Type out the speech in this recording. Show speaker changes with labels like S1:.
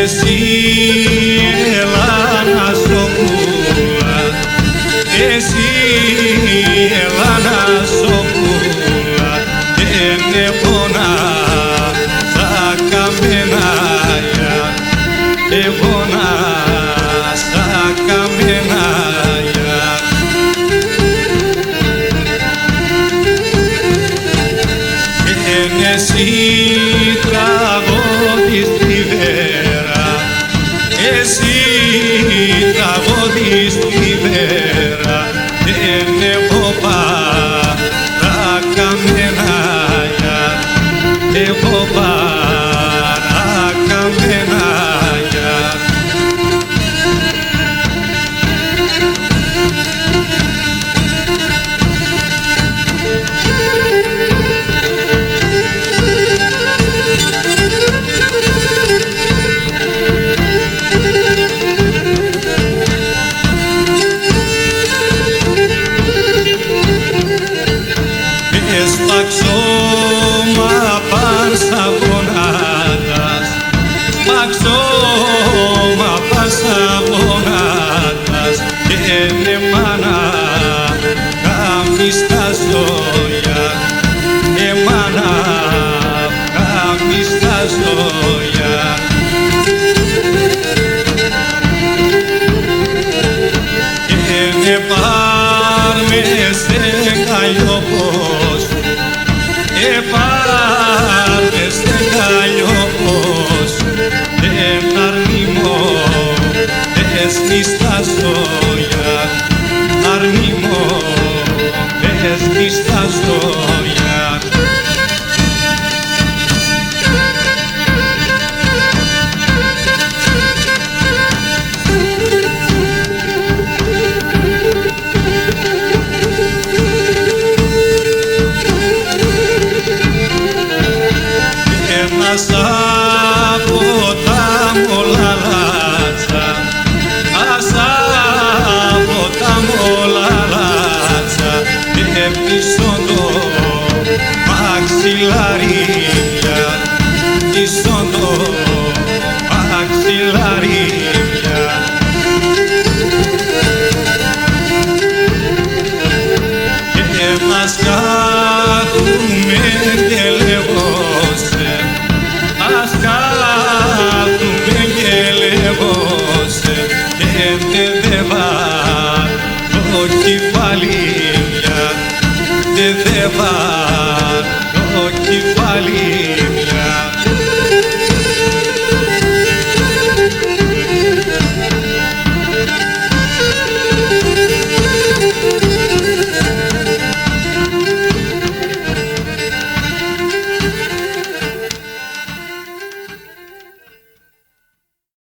S1: εσύ Ελλάνα σοκούλα, εσύ Ελλάνα σοκούλα, δεν εχώνα στα καμενάγια, εχώνα στα καμενάγια. Εσύ τραγώδης τη βέρα, εσύ τραγώδης τη βέρα, δεν έχω παρακαμενάγια, έχω παρακαμενάγια. Σπαξώμα πανσαβονάτας, σπαξώμα πανσαβονάτας, και με μάνα κάμεις τα ζώια, και μάνα κάμεις τα ζώια. Και με πάρμε σε καλλιόπος, πάρτε στεγαλιόπος, δεν αρνημώ, δες μη στα ζώια, αρνημώ, δες μη στα ζώια. Ας από τα μολαλάτσα, ας από τα μολαλάτσα, και πίσω το μαξιλαρίδια, πίσω το μαξιλαρίδια. Και μας κάθουμε και λεγόσε, ας κάθουμε και λεγόσε, και δεν βάρ' το κεφαλίδια, και δεν βάρ' το κεφαλίδια.